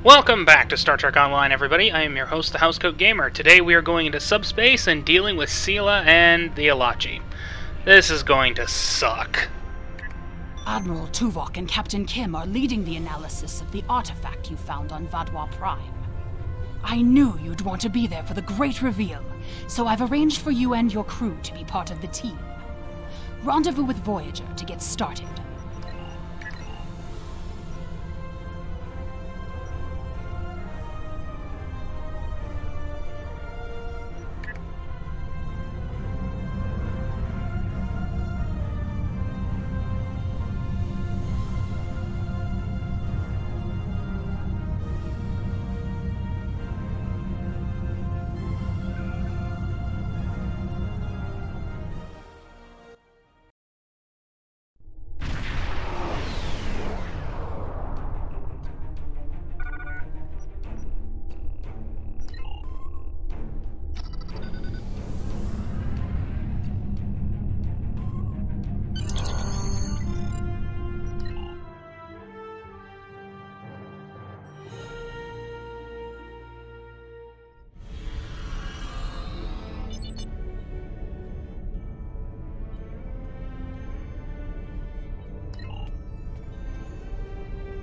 Welcome back to Star Trek Online, everybody. I am your host, the Housecoat Gamer. Today we are going into Subspace and dealing with Sela and the Elachi. This is going to suck. Admiral Tuvok and Captain Kim are leading the analysis of the artifact you found on Vadwa Prime. I knew you'd want to be there for the great reveal, so I've arranged for you and your crew to be part of the team. Rendezvous with Voyager to get started.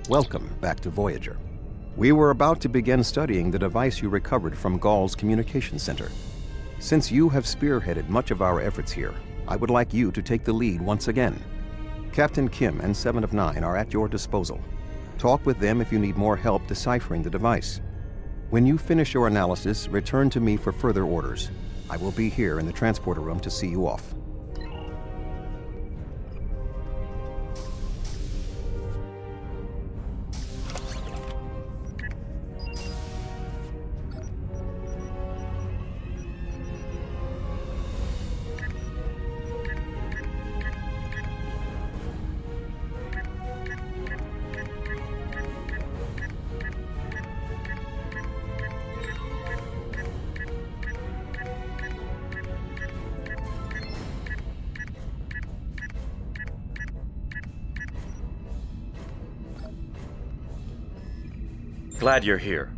Welcome back to Voyager. We were about to begin studying the device you recovered from Ghal's communication center. Since you have spearheaded much of our efforts here, I would like you to take the lead once again. Captain Kim and 7 of 9 are at your disposal. Talk with them if you need more help deciphering the device. When you finish your analysis, return to me for further orders. I will be here in the transporter room to see you off. Glad you're here.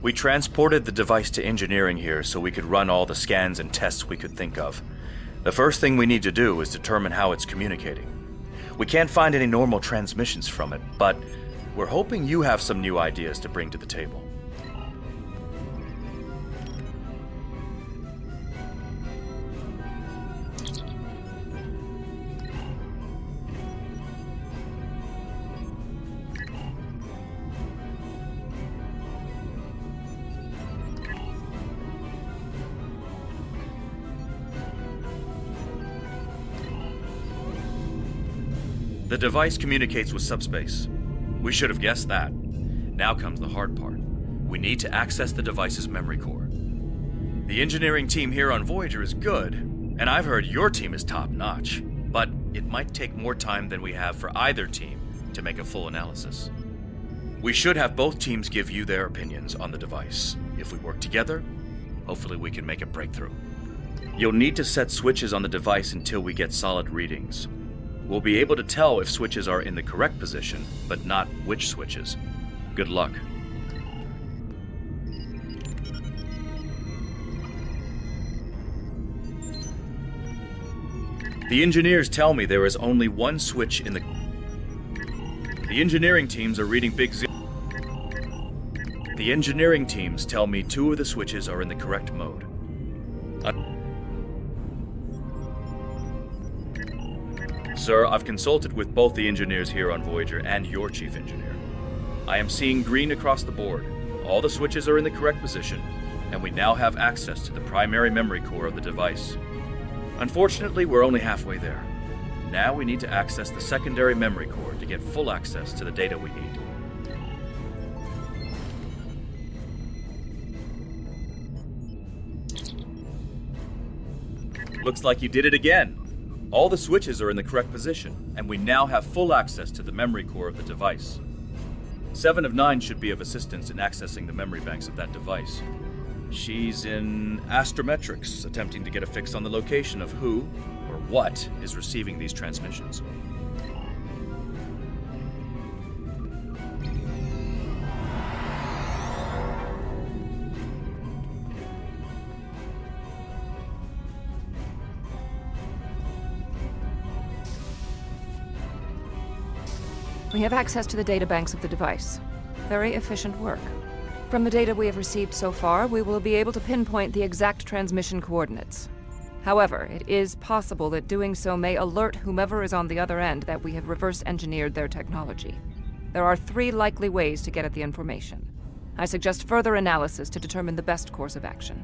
We transported the device to engineering here so we could run all the scans and tests we could think of. The first thing we need to do is determine how it's communicating. We can't find any normal transmissions from it, but we're hoping you have some new ideas to bring to the table. The device communicates with Subspace. We should have guessed that. Now comes the hard part. We need to access the device's memory core. The engineering team here on Voyager is good, and I've heard your team is top-notch, but it might take more time than we have for either team to make a full analysis. We should have both teams give you their opinions on the device. If we work together, hopefully we can make a breakthrough. You'll need to set switches on the device until we get solid readings. We'll be able to tell if switches are in the correct position, but not which switches. Good luck. The engineers tell me there is only one switch in the... The engineering teams are reading Big Zero. The engineering teams tell me 2 of the switches are in the correct mode. Sir, I've consulted with both the engineers here on Voyager and your chief engineer. I am seeing green across the board. All the switches are in the correct position, and we now have access to the primary memory core of the device. Unfortunately, we're only halfway there. Now we need to access the secondary memory core to get full access to the data we need. Looks like you did it again. All the switches are in the correct position, and we now have full access to the memory core of the device. 7 of 9 should be of assistance in accessing the memory banks of that device. She's in astrometrics, attempting to get a fix on the location of who, or what, is receiving these transmissions. We have access to the databanks of the device. Very efficient work. From the data we have received so far, we will be able to pinpoint the exact transmission coordinates. However, it is possible that doing so may alert whomever is on the other end that we have reverse-engineered their technology. There are 3 likely ways to get at the information. I suggest further analysis to determine the best course of action.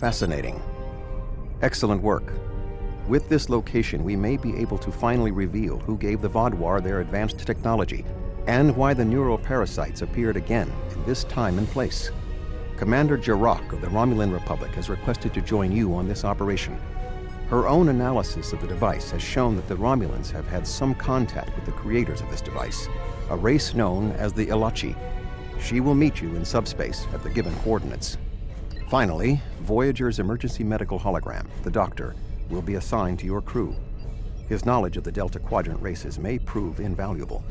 Fascinating. Excellent work. With this location, we may be able to finally reveal who gave the Vaadwaur their advanced technology, and why the neuroparasites appeared again in this time and place. Commander Jarak of the Romulan Republic has requested to join you on this operation. Her own analysis of the device has shown that the Romulans have had some contact with the creators of this device, a race known as the Elachi. She will meet you in subspace at the given coordinates. Finally, Voyager's emergency medical hologram, the Doctor, will be assigned to your crew. His knowledge of the Delta Quadrant races may prove invaluable.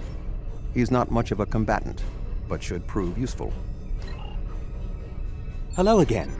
He's not much of a combatant, but should prove useful. Hello again.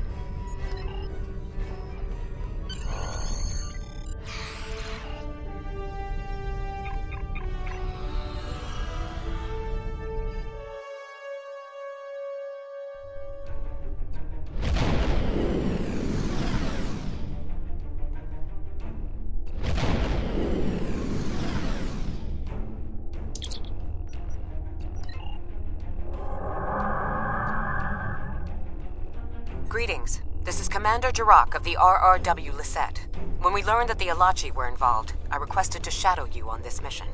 Greetings. This is Commander Jarak of the RRW Lisette. When we learned that the Elachi were involved, I requested to shadow you on this mission.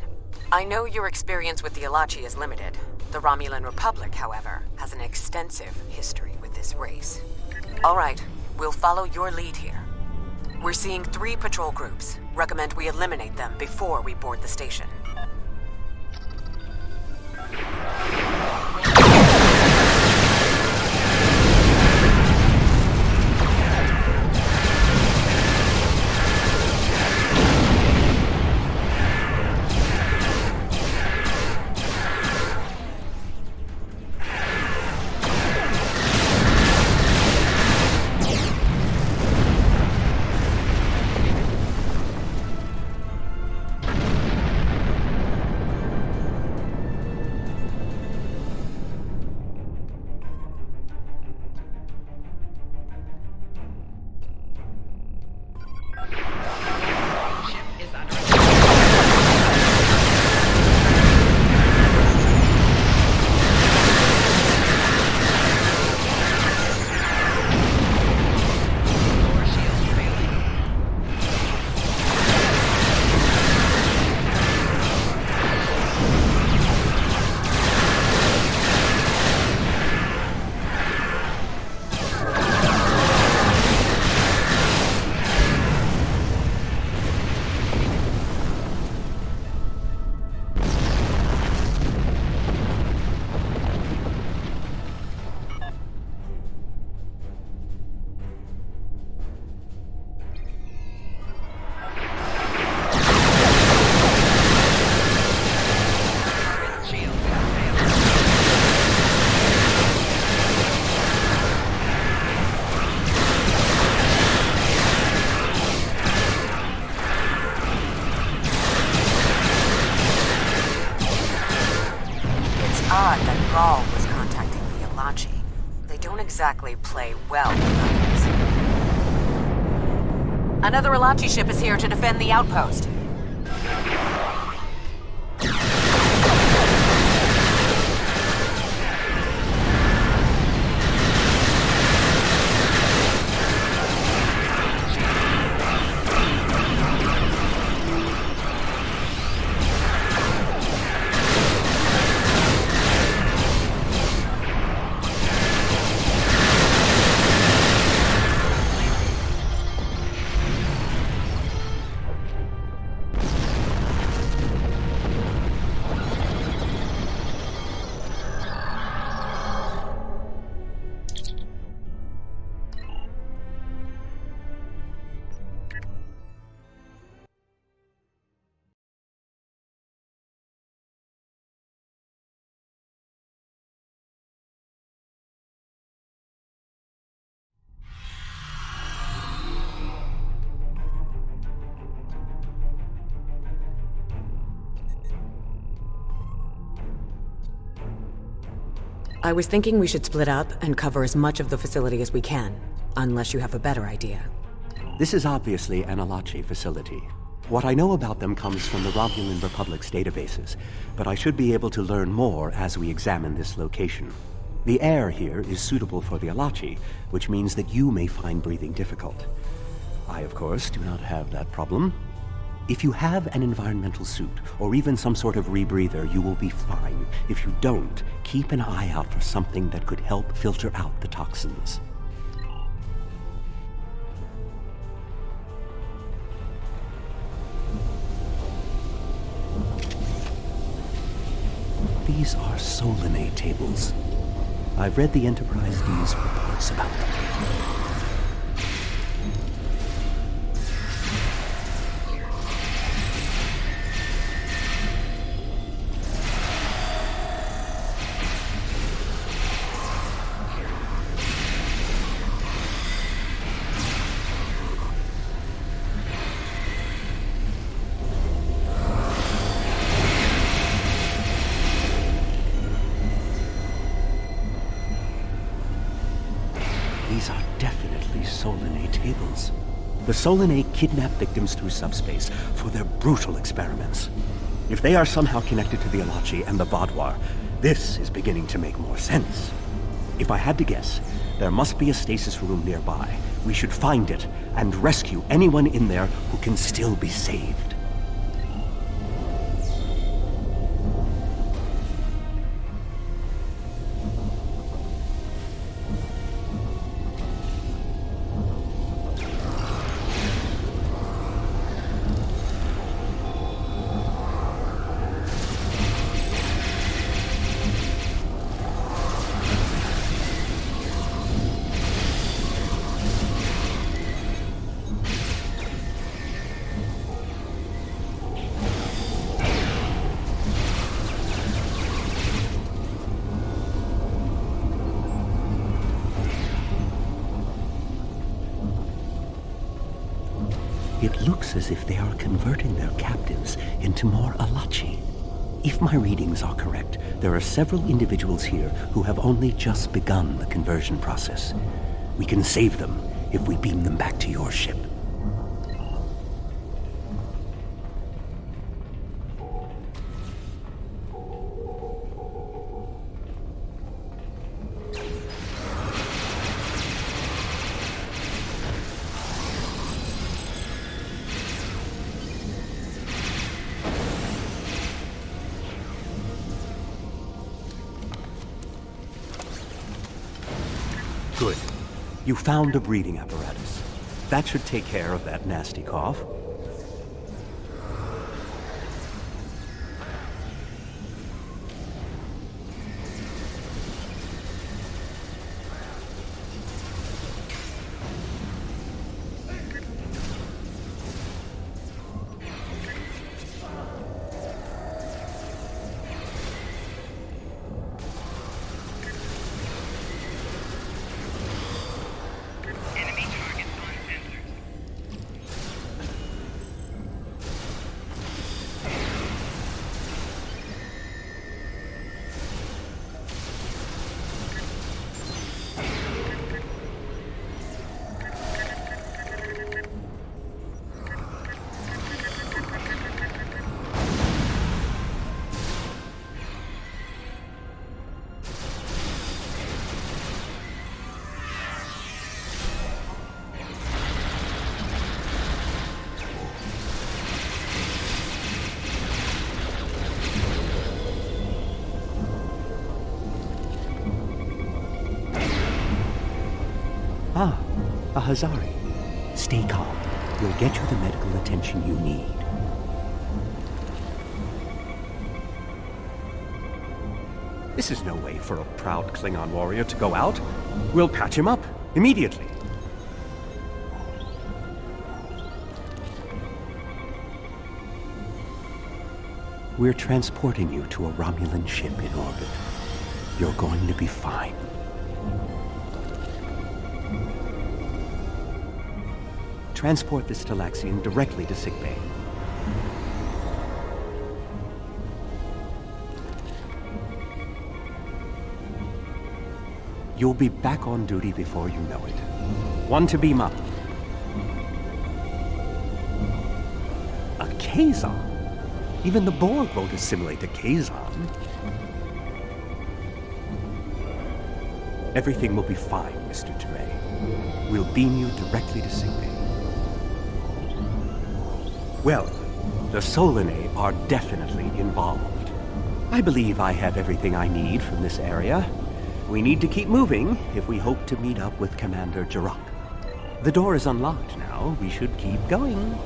I know your experience with the Elachi is limited. The Romulan Republic, however, has an extensive history with this race. All right, we'll follow your lead here. We're seeing 3 patrol groups. Recommend we eliminate them before we board the station. Was contacting the Elachi. They don't exactly play well with others. Another Elachi ship is here to defend the outpost. I was thinking we should split up and cover as much of the facility as we can, unless you have a better idea. This is obviously an Elachi facility. What I know about them comes from the Romulan Republic's databases, but I should be able to learn more as we examine this location. The air here is suitable for the Elachi, which means that you may find breathing difficult. I, of course, do not have that problem. If you have an environmental suit, or even some sort of rebreather, you will be fine. If you don't, keep an eye out for something that could help filter out the toxins. These are Solanae tables. I've read the Enterprise D's reports about them. These are definitely Solanae tables. The Solanae kidnap victims through Subspace for their brutal experiments. If they are somehow connected to the Elachi and the Vaadwaur, this is beginning to make more sense. If I had to guess, there must be a stasis room nearby. We should find it and rescue anyone in there who can still be saved. It looks as if they are converting their captives into more Elachi. If my readings are correct, there are several individuals here who have only just begun the conversion process. We can save them if we beam them back to your ship. Good. You found a breathing apparatus. That should take care of that nasty cough. Ah, a Hazari. Stay calm. We'll get you the medical attention you need. This is no way for a proud Klingon warrior to go out. We'll patch him up immediately. We're transporting you to a Romulan ship in orbit. You're going to be fine. Transport this Talaxian directly to sickbay. You'll be back on duty before you know it. One to beam up. A Kazon? Even the Borg won't assimilate a Kazon. Everything will be fine, Mr. Teray. We'll beam you directly to sickbay. Well, the Solanae are definitely involved. I believe I have everything I need from this area. We need to keep moving if we hope to meet up with Commander Jirok. The door is unlocked now. We should keep going.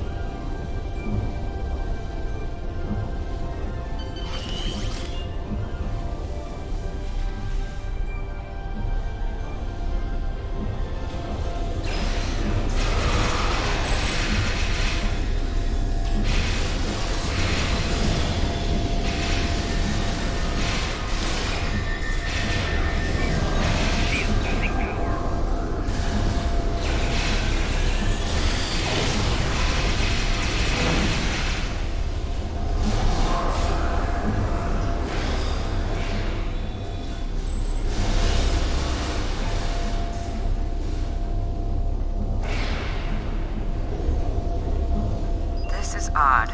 Odd.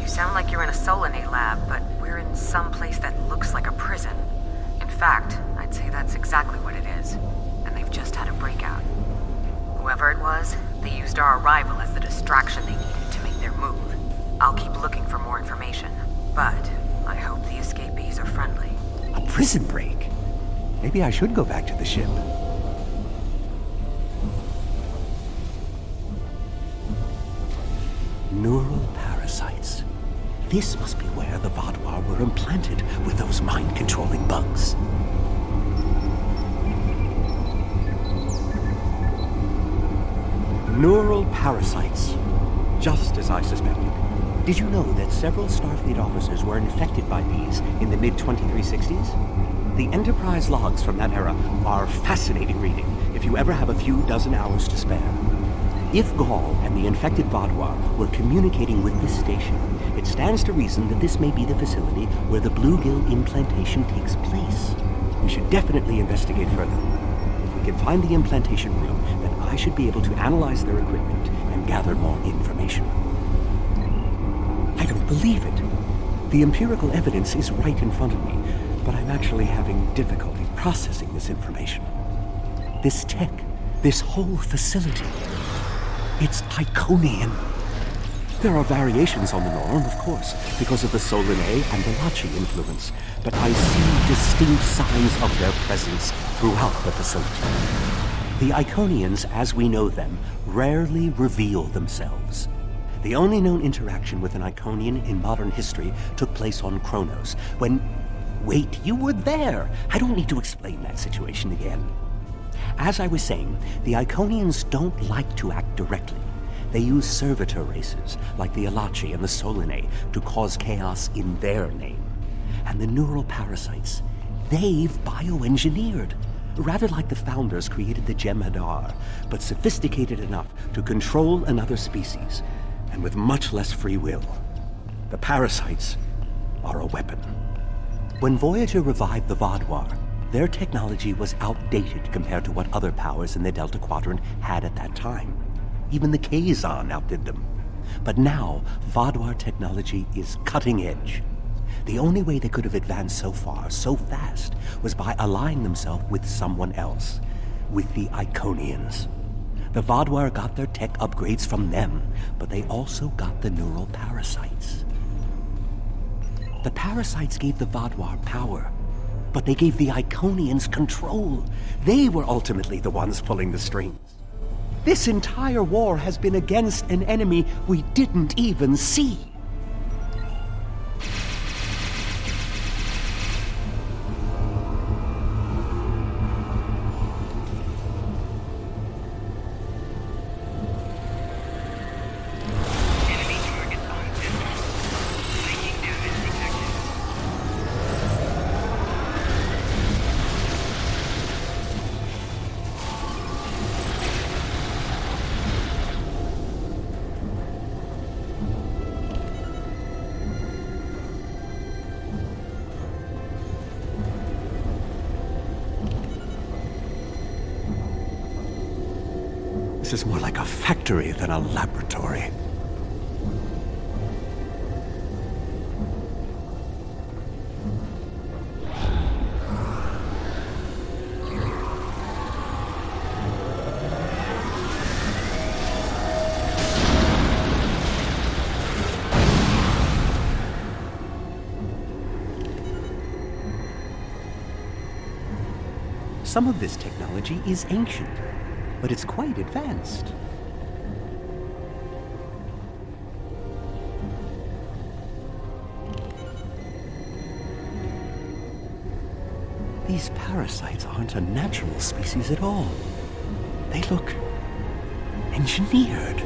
You sound like you're in a Solanae lab, but we're in some place that looks like a prison. In fact, I'd say that's exactly what it is. And they've just had a breakout. Whoever it was, they used our arrival as the distraction they needed to make their move. I'll keep looking for more information, but I hope the escapees are friendly. A prison break? Maybe I should go back to the ship. Neural parasites. This must be where the Vaadwaur were implanted with those mind-controlling bugs. Neural parasites. Just as I suspected. Did you know that several Starfleet officers were infected by these in the mid-2360s? The Enterprise logs from that era are fascinating reading if you ever have a few dozen hours to spare. If Gaul and the infected Vaadwaur were communicating with this station, it stands to reason that this may be the facility where the bluegill implantation takes place. We should definitely investigate further. If we can find the implantation room, then I should be able to analyze their equipment and gather more information. I don't believe it. The empirical evidence is right in front of me, but I'm actually having difficulty processing this information. This tech, this whole facility, it's Iconian. There are variations on the norm, of course, because of the Solanae and Elachi influence, but I see distinct signs of their presence throughout the facility. The Iconians, as we know them, rarely reveal themselves. The only known interaction with an Iconian in modern history took place on Kronos, when... Wait, you were there! I don't need to explain that situation again. As I was saying, the Iconians don't like to act directly. They use servitor races, like the Elachi and the Solanae, to cause chaos in their name. And the neural parasites, they've bioengineered. Rather like the founders created the Jem'hadar, but sophisticated enough to control another species, and with much less free will. The parasites are a weapon. When Voyager revived the Vaadwaur, their technology was outdated compared to what other powers in the Delta Quadrant had at that time. Even the Kazon outdid them. But now, Vaadwaur technology is cutting edge. The only way they could have advanced so far, so fast, was by allying themselves with someone else, with the Iconians. The Vaadwaur got their tech upgrades from them, but they also got the neural parasites. The parasites gave the Vaadwaur power, but they gave the Iconians control. They were ultimately the ones pulling the strings. This entire war has been against an enemy we didn't even see. This is more like a factory than a laboratory. Some of this technology is ancient, but it's quite advanced. These parasites aren't a natural species at all. They look engineered.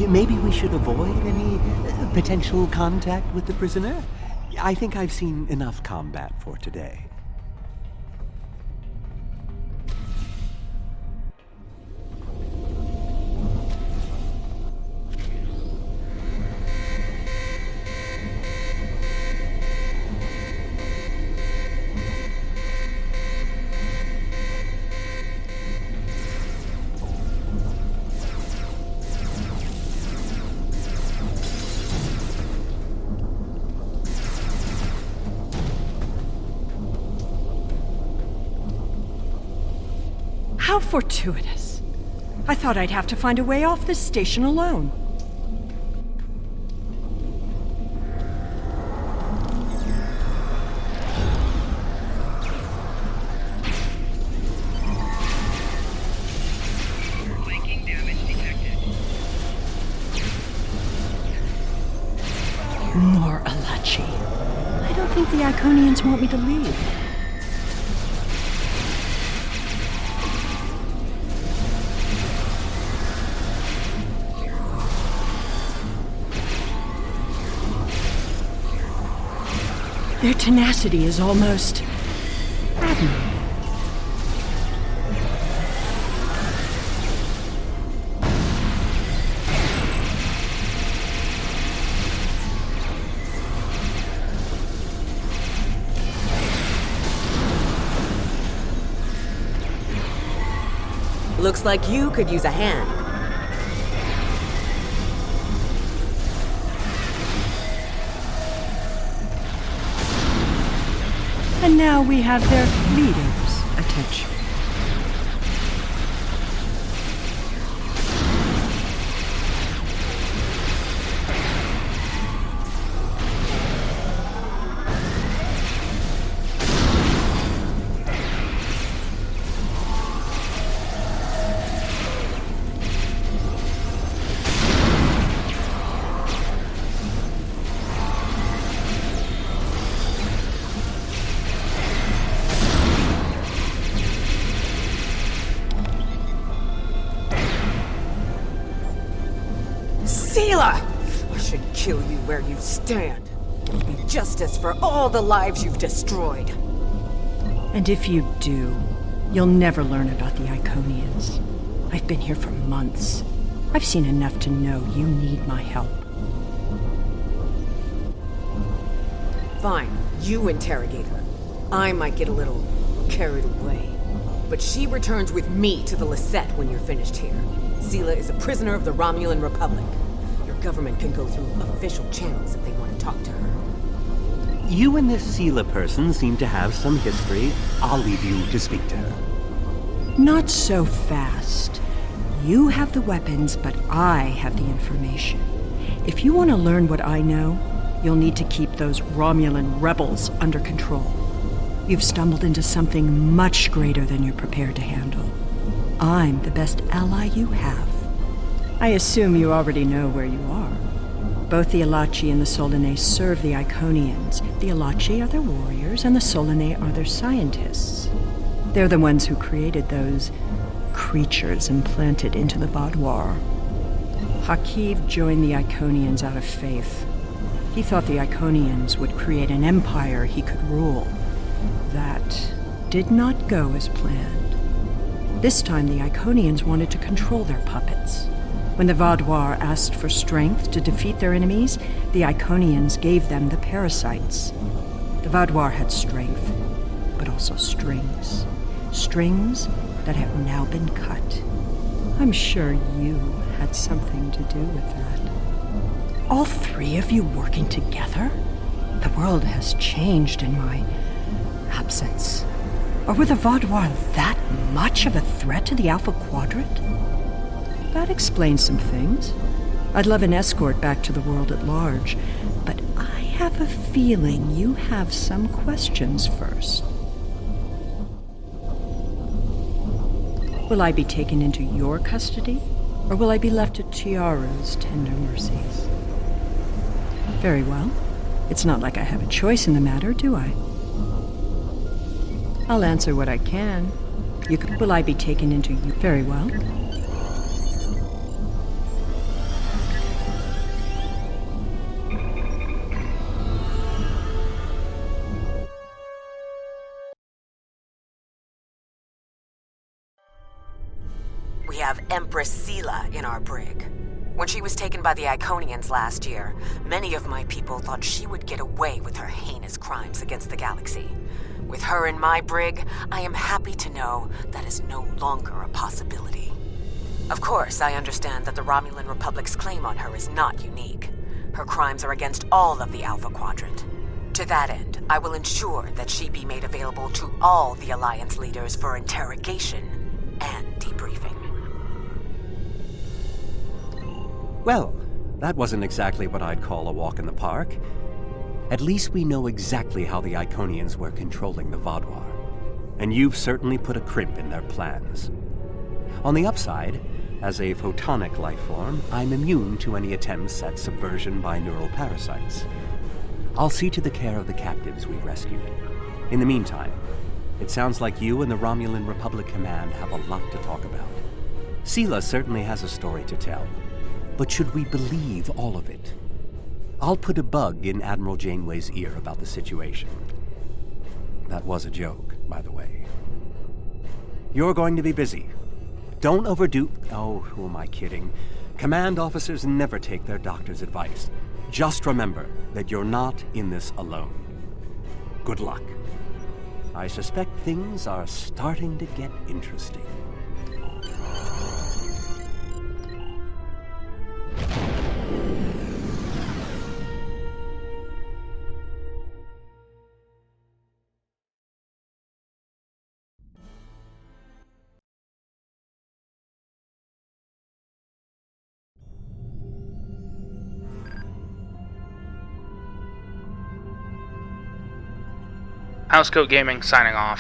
Maybe we should avoid any potential contact with the prisoner? I think I've seen enough combat for today. How fortuitous. I thought I'd have to find a way off this station alone. Flanking damage detected. More Elachi. I don't think the Iconians want me to leave. Their tenacity is almost admirable. Looks like you could use a hand. And now we have their leader's attention. Sela! I should kill you where you stand. It'll be justice for all the lives you've destroyed. And if you do, you'll never learn about the Iconians. I've been here for months. I've seen enough to know you need my help. Fine, you interrogate her. I might get a little carried away. But she returns with me to the Lisette when you're finished here. Sela is a prisoner of the Romulan Republic. Your government can go through official channels if they want to talk to her. You and this Sela person seem to have some history. I'll leave you to speak to her. Not so fast. You have the weapons, but I have the information. If you want to learn what I know, you'll need to keep those Romulan rebels under control. You've stumbled into something much greater than you're prepared to handle. I'm the best ally you have. I assume you already know where you are. Both the Elachi and the Solanae serve the Iconians. The Elachi are their warriors, and the Solanae are their scientists. They're the ones who created those creatures implanted into the Vaadwaur. Hakiv joined the Iconians out of faith. He thought the Iconians would create an empire he could rule. That did not go as planned. This time the Iconians wanted to control their puppets. When the Vaadwaur asked for strength to defeat their enemies, the Iconians gave them the parasites. The Vaadwaur had strength, but also strings. Strings that have now been cut. I'm sure you had something to do with that. All three of you working together? The world has changed in my absence. Or were the Vaadwaur that much of a threat to the Alpha Quadrant? That explains some things. I'd love an escort back to the world at large, but I have a feeling you have some questions first. Will I be taken into your custody, or will I be left to Tiara's tender mercies? Very well. It's not like I have a choice in the matter, do I? I'll answer what I can. Will I be taken into you? Very well. We have Empress Sela in our brig. When she was taken by the Iconians last year, many of my people thought she would get away with her heinous crimes against the galaxy. With her in my brig, I am happy to know that is no longer a possibility. Of course, I understand that the Romulan Republic's claim on her is not unique. Her crimes are against all of the Alpha Quadrant. To that end, I will ensure that she be made available to all the Alliance leaders for interrogation and debriefing. Well, that wasn't exactly what I'd call a walk in the park. At least we know exactly how the Iconians were controlling the Vaadwaur. And you've certainly put a crimp in their plans. On the upside, as a photonic life form, I'm immune to any attempts at subversion by neural parasites. I'll see to the care of the captives we've rescued. In the meantime, it sounds like you and the Romulan Republic Command have a lot to talk about. Sela certainly has a story to tell. But should we believe all of it? I'll put a bug in Admiral Janeway's ear about the situation. That was a joke, by the way. You're going to be busy. Don't overdo... Oh, who am I kidding? Command officers never take their doctor's advice. Just remember that you're not in this alone. Good luck. I suspect things are starting to get interesting. Housecoat Gaming signing off.